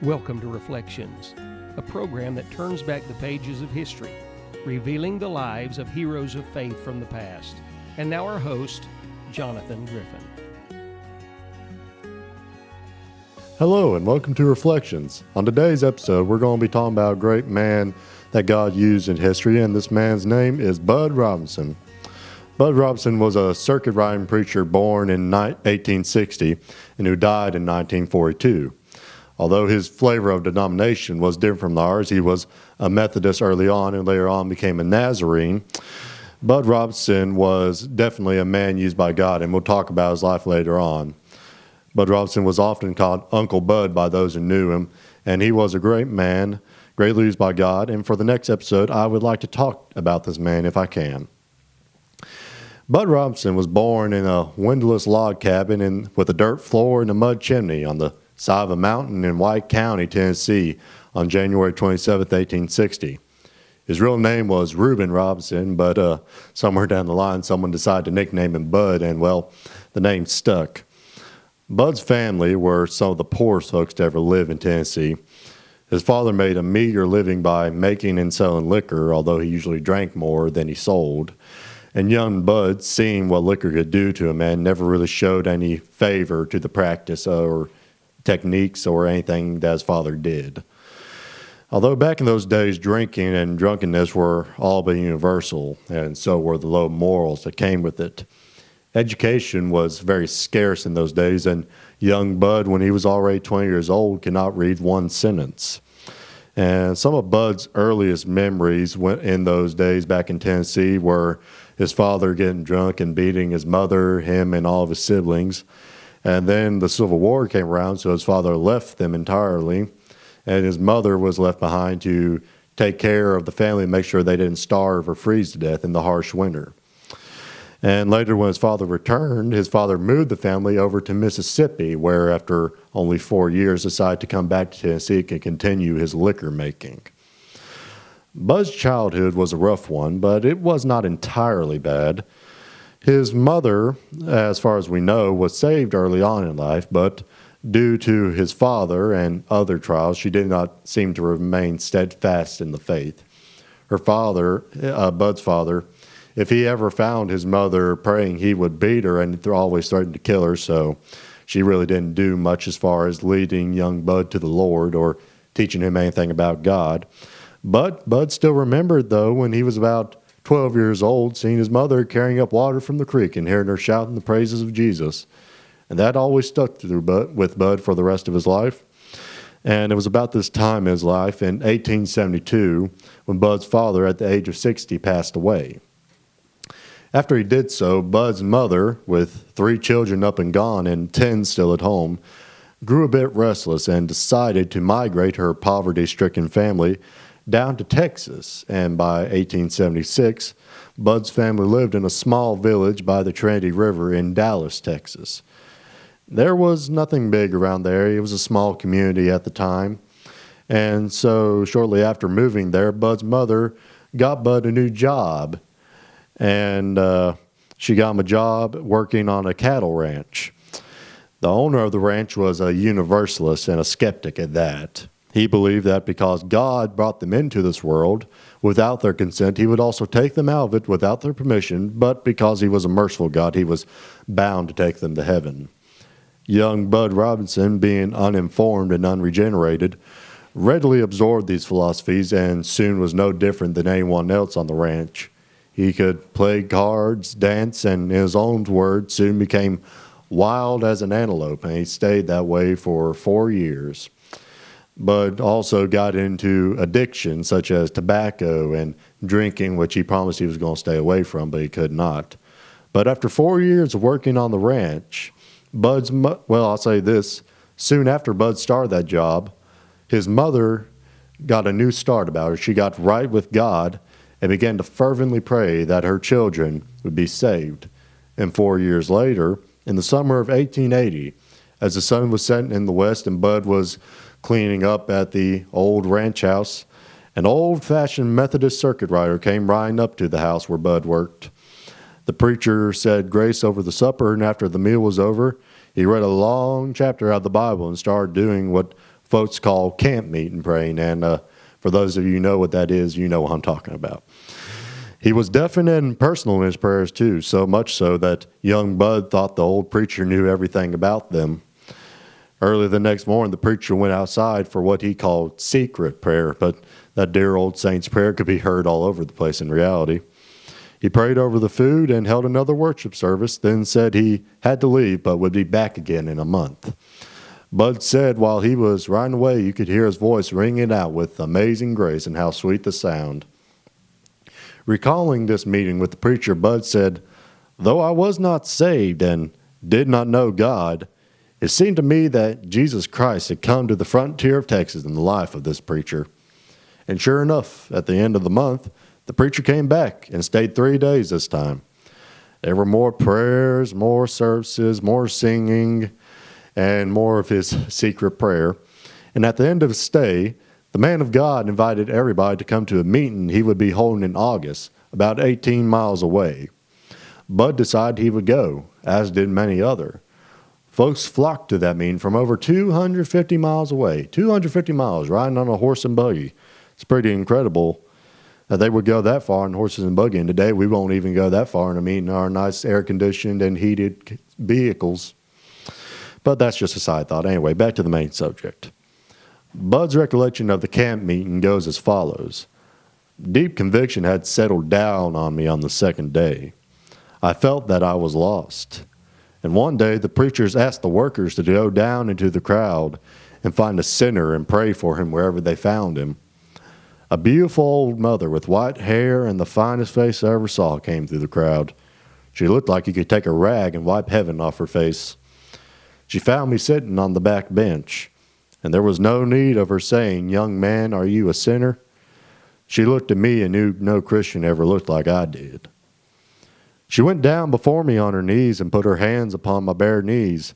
Welcome to Reflections, a program that turns back the pages of history, revealing the lives of heroes of faith from the past. And now our host, Jonathan Griffin. Hello and welcome to Reflections. On today's episode, we're going to be talking about a great man that God used in history, and this man's name is Bud Robinson. Bud Robinson was a circuit riding preacher born in 1860 and who died in 1942. Although his flavor of denomination was different from ours, he was a Methodist early on and later on became a Nazarene. Bud Robinson was definitely a man used by God, and we'll talk about his life later on. Bud Robinson was often called Uncle Bud by those who knew him, and he was a great man, greatly used by God. And for the next episode, I would like to talk about this man if I can. Bud Robinson was born in a windowless log cabin with a dirt floor and a mud chimney on the side of a mountain in White County, Tennessee, on January 27, 1860. His real name was Reuben Robinson, but somewhere down the line, someone decided to nickname him Bud, and well, the name stuck. Bud's family were some of the poorest folks to ever live in Tennessee. His father made a meager living by making and selling liquor, although he usually drank more than he sold. And young Bud, seeing what liquor could do to a man, never really showed any favor to the practice or techniques or anything that his father did. Although back in those days, drinking and drunkenness were all but universal, and so were the low morals that came with it. Education was very scarce in those days, and young Bud, when he was already 20 years old, could not read one sentence. And some of Bud's earliest memories in those days back in Tennessee were his father getting drunk and beating his mother, him, and all of his siblings. And then the Civil War came around, so his father left them entirely, and his mother was left behind to take care of the family and make sure they didn't starve or freeze to death in the harsh winter. And later, when his father returned, his father moved the family over to Mississippi, where after only 4 years, decided to come back to Tennessee and continue his liquor making. Bud's childhood was a rough one, but it was not entirely bad. His mother, as far as we know, was saved early on in life, but due to his father and other trials, she did not seem to remain steadfast in the faith. Her father, Bud's father, if he ever found his mother praying, he would beat her and always threatened to kill her, so she really didn't do much as far as leading young Bud to the Lord or teaching him anything about God. But Bud still remembered, though, when he was about 12 years old, seeing his mother carrying up water from the creek and hearing her shouting the praises of Jesus. And that always stuck with Bud for the rest of his life. And it was about this time in his life, in 1872, when Bud's father, at the age of 60, passed away. After he did so, Bud's mother, with 3 children up and gone and 10 still at home, grew a bit restless and decided to migrate her poverty-stricken family down to Texas, and by 1876, Bud's family lived in a small village by the Trinity River in Dallas, Texas. There was nothing big around there. It was a small community at the time, and so shortly after moving there, Bud's mother got Bud a new job, and she got him a job working on a cattle ranch. The owner of the ranch was a universalist and a skeptic at that. He believed that because God brought them into this world without their consent, he would also take them out of it without their permission, but because he was a merciful God, he was bound to take them to heaven. Young Bud Robinson, being uninformed and unregenerated, readily absorbed these philosophies and soon was no different than anyone else on the ranch. He could play cards, dance, and in his own words, soon became wild as an antelope, and he stayed that way for 4 years. Bud also got into addiction such as tobacco and drinking, which he promised he was going to stay away from, but he could not. But after 4 years of working on the ranch, I'll say this, soon after Bud started that job, his mother got a new start about her. She got right with God and began to fervently pray that her children would be saved. And 4 years later, in the summer of 1880, as the sun was setting in the west and Bud was cleaning up at the old ranch house, an old-fashioned Methodist circuit rider came riding up to the house where Bud worked. The preacher said grace over the supper, and after the meal was over, he read a long chapter out of the Bible and started doing what folks call camp meeting praying. And for those of you who know what that is, you know what I'm talking about. He was definite and personal in his prayers too, so much so that young Bud thought the old preacher knew everything about them. Early the next morning, the preacher went outside for what he called secret prayer, but that dear old saint's prayer could be heard all over the place in reality. He prayed over the food and held another worship service, then said he had to leave but would be back again in a month. Bud said while he was riding away, you could hear his voice ringing out with amazing grace and how sweet the sound. Recalling this meeting with the preacher, Bud said, "Though I was not saved and did not know God, it seemed to me that Jesus Christ had come to the frontier of Texas in the life of this preacher. And sure enough, at the end of the month, the preacher came back and stayed 3 days this time. There were more prayers, more services, more singing, and more of his secret prayer. And at the end of his stay, the man of God invited everybody to come to a meeting he would be holding in August, about 18 miles away. Bud decided he would go, as did many other. Folks flocked to that meeting from over 250 miles away, 250 miles riding on a horse and buggy. It's pretty incredible that they would go that far in horses and buggy. And today we won't even go that far in a meeting in our nice air-conditioned and heated vehicles. But that's just a side thought. Anyway, back to the main subject. Bud's recollection of the camp meeting goes as follows. Deep conviction had settled down on me on the second day. I felt that I was lost. And one day the preachers asked the workers to go down into the crowd and find a sinner and pray for him wherever they found him. A beautiful old mother with white hair and the finest face I ever saw came through the crowd. She looked like you could take a rag and wipe heaven off her face. She found me sitting on the back bench. And there was no need of her saying, "Young man, are you a sinner?" She looked at me and knew no Christian ever looked like I did. She went down before me on her knees and put her hands upon my bare knees,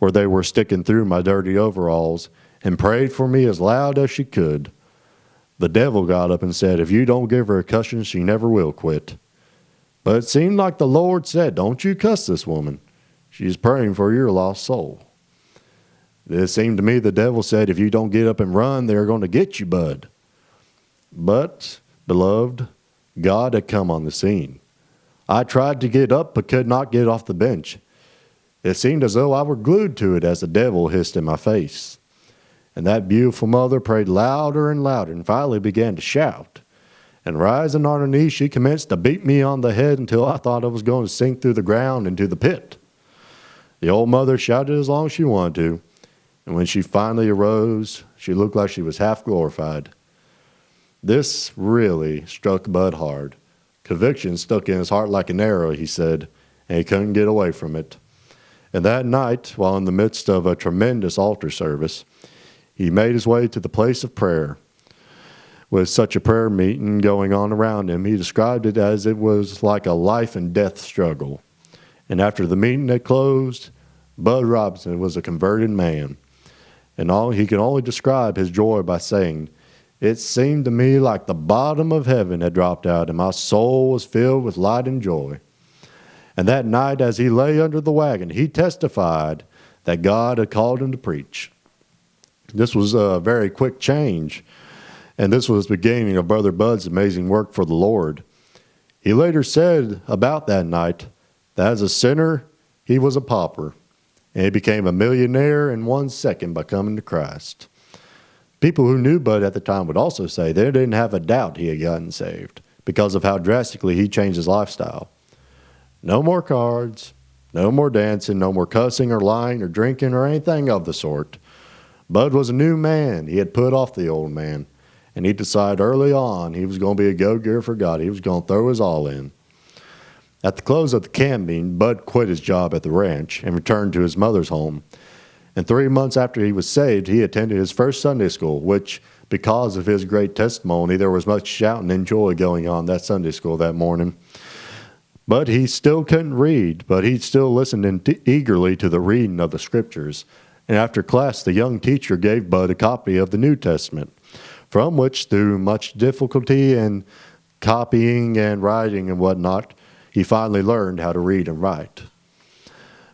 where they were sticking through my dirty overalls, and prayed for me as loud as she could. The devil got up and said, "If you don't give her a cussing, she never will quit." But it seemed like the Lord said, "Don't you cuss this woman. She's praying for your lost soul." It seemed to me the devil said, "If you don't get up and run, they're going to get you, Bud." But, beloved, God had come on the scene. I tried to get up but could not get off the bench. It seemed as though I were glued to it as the devil hissed in my face. And that beautiful mother prayed louder and louder and finally began to shout. And rising on her knees, she commenced to beat me on the head until I thought I was going to sink through the ground into the pit. The old mother shouted as long as she wanted to. And when she finally arose, she looked like she was half glorified. This really struck Bud hard. Conviction stuck in his heart like an arrow, he said, and he couldn't get away from it. And that night, while in the midst of a tremendous altar service, he made his way to the place of prayer. With such a prayer meeting going on around him, he described it as it was like a life and death struggle. And after the meeting had closed, Bud Robinson was a converted man. And he could only describe his joy by saying, "It seemed to me like the bottom of heaven had dropped out, and my soul was filled with light and joy." And that night, as he lay under the wagon, he testified that God had called him to preach. This was a very quick change, and this was the beginning of Brother Bud's amazing work for the Lord. He later said about that night that as a sinner, he was a pauper. And he became a millionaire in 1 second by coming to Christ. People who knew Bud at the time would also say they didn't have a doubt he had gotten saved because of how drastically he changed his lifestyle. No more cards, no more dancing, no more cussing or lying or drinking or anything of the sort. Bud was a new man. He had put off the old man. And he decided early on he was going to be a go-getter for God. He was going to throw his all in. At the close of the camp meeting, Bud quit his job at the ranch and returned to his mother's home. And 3 months after he was saved, he attended his first Sunday school, which, because of his great testimony, there was much shouting and joy going on that Sunday school that morning. But he still couldn't read, but he still listened eagerly to the reading of the scriptures. And after class, the young teacher gave Bud a copy of the New Testament, from which, through much difficulty and copying and writing and whatnot, he finally learned how to read and write.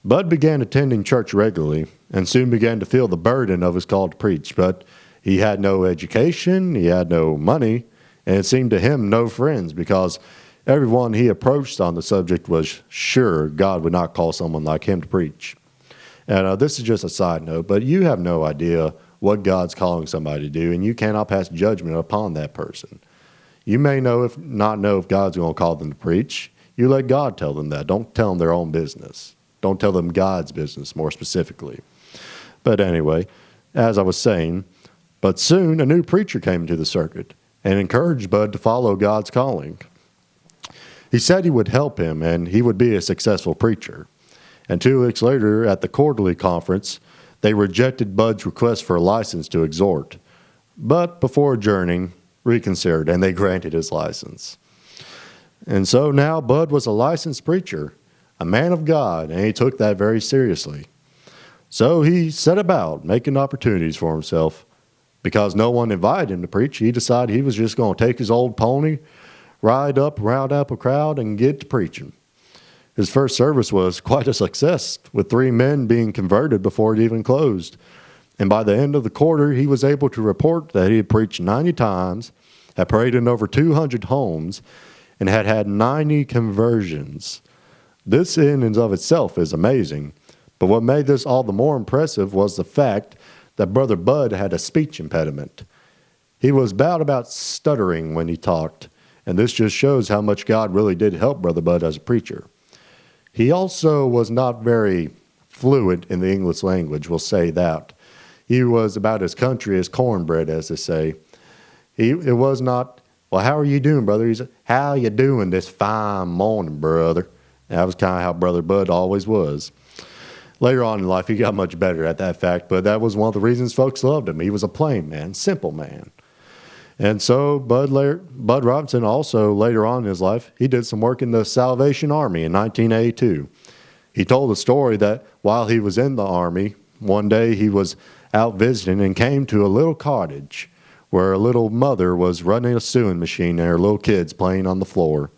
Bud began attending church regularly, and soon began to feel the burden of his call to preach. But he had no education, he had no money, and it seemed to him no friends, because everyone he approached on the subject was sure God would not call someone like him to preach. And this is just a side note, but you have no idea what God's calling somebody to do, and you cannot pass judgment upon that person. You may not know if God's going to call them to preach. You let God tell them that. Don't tell them their own business. Don't tell them God's business, more specifically. But anyway, as I was saying, but soon a new preacher came to the circuit and encouraged Bud to follow God's calling. He said he would help him and he would be a successful preacher. And 2 weeks later, at the quarterly conference, they rejected Bud's request for a license to exhort. But before adjourning, reconsidered, and they granted his license. And so now Bud was a licensed preacher, a man of God, and he took that very seriously. So he set about making opportunities for himself. Because no one invited him to preach, he decided he was just going to take his old pony, ride up around up a crowd, and get to preaching. His first service was quite a success, with 3 men being converted before it even closed. And by the end of the quarter, he was able to report that he had preached 90 times, had prayed in over 200 homes, and had had 90 conversions. This in and of itself is amazing. But what made this all the more impressive was the fact that Brother Bud had a speech impediment. He was bad about stuttering when he talked, and this just shows how much God really did help Brother Bud as a preacher. He also was not very fluent in the English language, we'll say that. He was about as country as cornbread, as they say. It was not, well, how are you doing, brother? He said, how you doing this fine morning, brother? And that was kind of how Brother Bud always was. Later on in life, he got much better at that fact, but that was one of the reasons folks loved him. He was a plain man, simple man. And so Bud Robinson also, later on in his life, he did some work in the Salvation Army in 1982. He told a story that while he was in the Army, one day he was out visiting and came to a little cottage where a little mother was running a sewing machine and her little kids playing on the floor.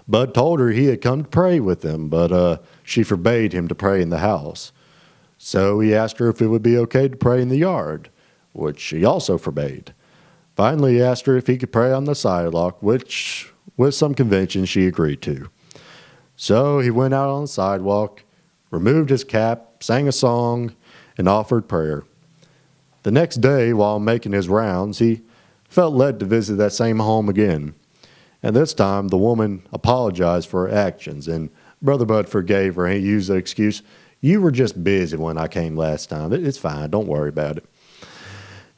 Bud told her he had come to pray with them, but she forbade him to pray in the house. So he asked her if it would be okay to pray in the yard, which she also forbade. Finally, he asked her if he could pray on the sidewalk, which, with some convention, she agreed to. So he went out on the sidewalk, removed his cap, sang a song, and offered prayer. The next day, while making his rounds, he felt led to visit that same home again. And this time, the woman apologized for her actions, and Brother Bud forgave her, and he used the excuse, "You were just busy when I came last time. It's fine. Don't worry about it."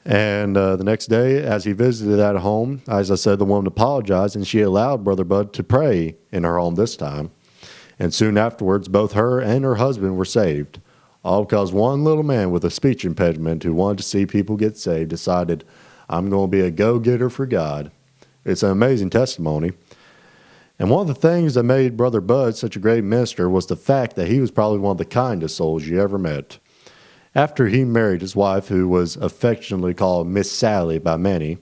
And the next day, as he visited that home, as I said, the woman apologized, and she allowed Brother Bud to pray in her home this time. And soon afterwards, both her and her husband were saved, all because one little man with a speech impediment who wanted to see people get saved decided, I'm going to be a go-getter for God. It's an amazing testimony. And one of the things that made Brother Bud such a great minister was the fact that he was probably one of the kindest souls you ever met. After he married his wife, who was affectionately called Miss Sally by many,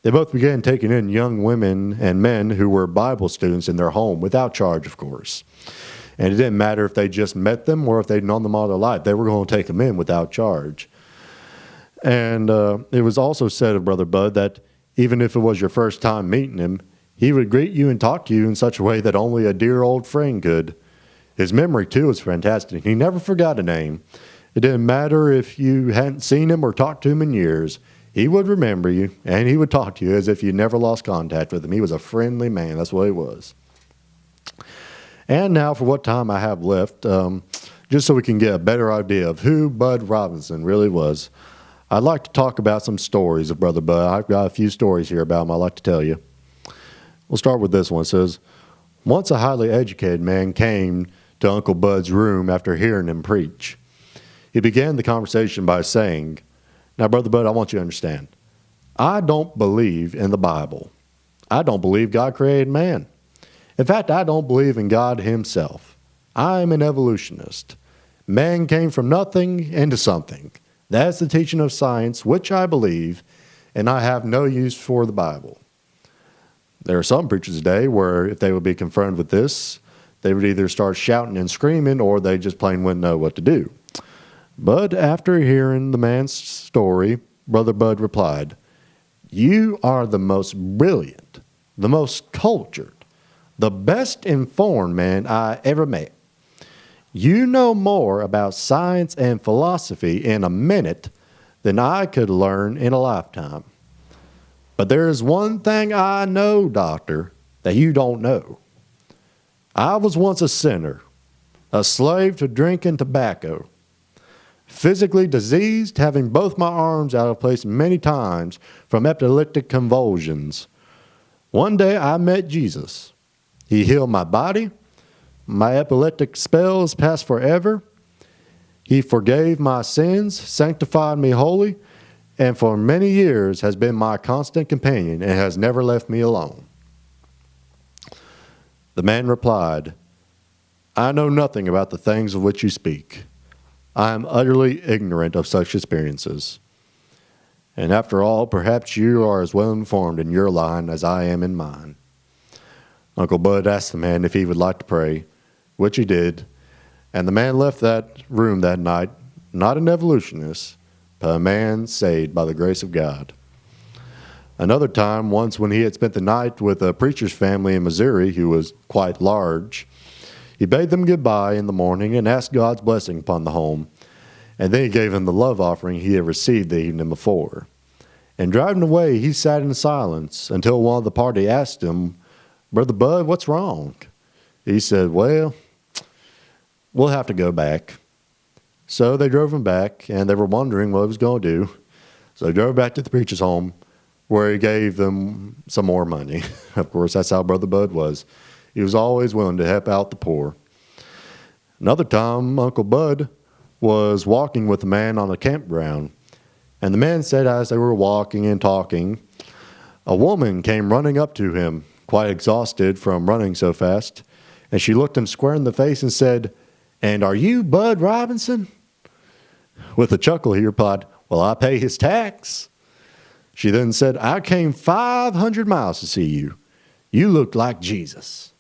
they both began taking in young women and men who were Bible students in their home, without charge, of course. And it didn't matter if they just met them or if they'd known them all their life. They were going to take them in without charge. And it was also said of Brother Bud that even if it was your first time meeting him, he would greet you and talk to you in such a way that only a dear old friend could. His memory, too, was fantastic. He never forgot a name. It didn't matter if you hadn't seen him or talked to him in years. He would remember you, and he would talk to you as if you never lost contact with him. He was a friendly man. That's what he was. And now for what time I have left, just so we can get a better idea of who Bud Robinson really was, I'd like to talk about some stories of Brother Bud. I've got a few stories here about him I'd like to tell you. We'll start with this one. It says, once a highly educated man came to Uncle Bud's room after hearing him preach. He began the conversation by saying, now, Brother Bud, I want you to understand, I don't believe in the Bible. I don't believe God created man. In fact, I don't believe in God himself. I'm an evolutionist. Man came from nothing into something. That's the teaching of science, which I believe, and I have no use for the Bible. There are some preachers today where if they would be confronted with this, they would either start shouting and screaming or they just plain wouldn't know what to do. But after hearing the man's story, Brother Bud replied, "You are the most brilliant, the most cultured, the best informed man I ever met. You know more about science and philosophy in a minute than I could learn in a lifetime. But there is one thing I know, Doctor, that you don't know. I was once a sinner, a slave to drink and tobacco, physically diseased, having both my arms out of place many times from epileptic convulsions. One day I met Jesus. He healed my body. My epileptic spells passed forever. He forgave my sins, sanctified me holy, and for many years has been my constant companion and has never left me alone." The man replied, "I know nothing about the things of which you speak. I am utterly ignorant of such experiences. And after all, perhaps you are as well informed in your line as I am in mine." Uncle Bud asked the man if he would like to pray, which he did, and the man left that room that night, not an evolutionist, but a man saved by the grace of God. Another time, once when he had spent the night with a preacher's family in Missouri who was quite large, he bade them goodbye in the morning and asked God's blessing upon the home, and then he gave them the love offering he had received the evening before. And driving away, he sat in silence until one of the party asked him, "Brother Bud, what's wrong?" He said, "Well, we'll have to go back." So they drove him back, and they were wondering what he was going to do. So they drove back to the preacher's home, where he gave them some more money. Of course, that's how Brother Bud was. He was always willing to help out the poor. Another time, Uncle Bud was walking with a man on a campground, and the man said as they were walking and talking, a woman came running up to him, quite exhausted from running so fast, and she looked him square in the face and said, "And are you Bud Robinson?" With a chuckle, he replied, "Well, I pay his tax." She then said, "I came 500 miles to see you. You looked like Jesus."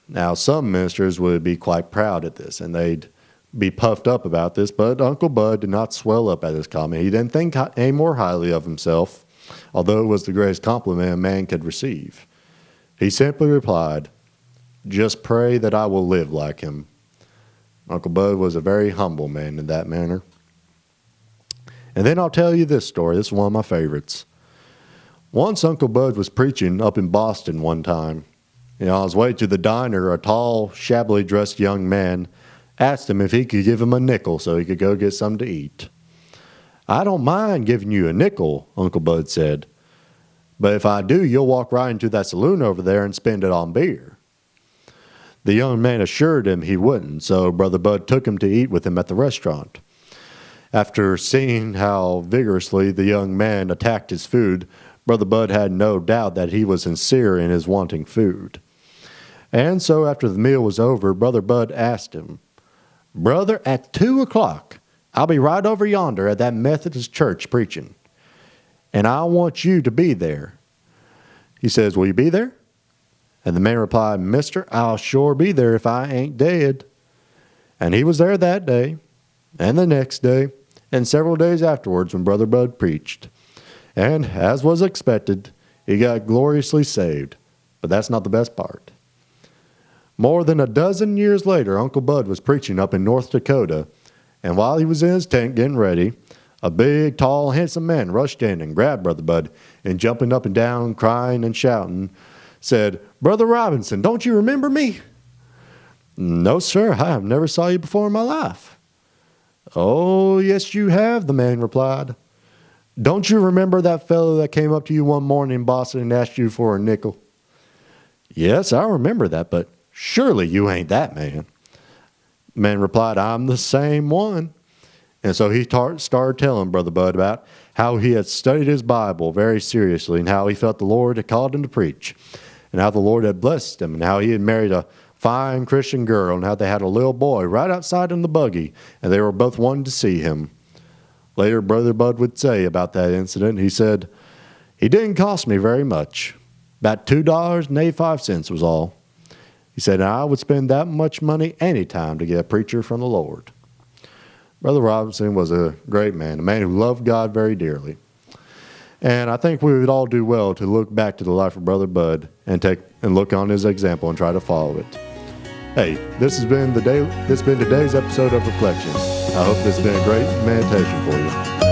Now, some ministers would be quite proud at this, and they'd be puffed up about this, but Uncle Bud did not swell up at this comment. He didn't think any more highly of himself, although it was the greatest compliment a man could receive. He simply replied, "Just pray that I will live like him." Uncle Bud was a very humble man in that manner. And then I'll tell you this story. This is one of my favorites. Once Uncle Bud was preaching up in Boston one time. On his way to the diner, a tall, shabbily dressed young man asked him if he could give him a nickel so he could go get something to eat. "I don't mind giving you a nickel," Uncle Bud said, "but if I do, you'll walk right into that saloon over there and spend it on beer." The young man assured him he wouldn't, so Brother Bud took him to eat with him at the restaurant. After seeing how vigorously the young man attacked his food, Brother Bud had no doubt that he was sincere in his wanting food. And so after the meal was over, Brother Bud asked him, "Brother, at 2 o'clock, I'll be right over yonder at that Methodist church preaching, and I want you to be there." He says, "Will you be there?" And the man replied, "Mister, I'll sure be there if I ain't dead." And he was there that day, and the next day, and several days afterwards when Brother Bud preached. And, as was expected, he got gloriously saved. But that's not the best part. More than a dozen years later, Uncle Bud was preaching up in North Dakota, and while he was in his tent getting ready, a big, tall, handsome man rushed in and grabbed Brother Bud, and jumping up and down, crying and shouting, said, "Brother Robinson, don't you remember me?" "No, sir, I have never saw you before in my life." "Oh, yes, you have," the man replied. "Don't you remember that fellow that came up to you one morning in Boston and asked you for a nickel?" "Yes, I remember that, but surely you ain't that man." The man replied, "I'm the same one." And so he started telling Brother Bud about how he had studied his Bible very seriously and how he felt the Lord had called him to preach and how the Lord had blessed him and how he had married a fine Christian girl and how they had a little boy right outside in the buggy and they were both wanting to see him. Later, Brother Bud would say about that incident, he said, "He didn't cost me very much. About $2.85 was all." He said, "I would spend that much money any time to get a preacher from the Lord." Brother Robinson was a great man, a man who loved God very dearly. And I think we would all do well to look back to the life of Brother Bud and look on his example and try to follow it. Hey, this has been today's episode of Reflections. I hope this has been a great meditation for you.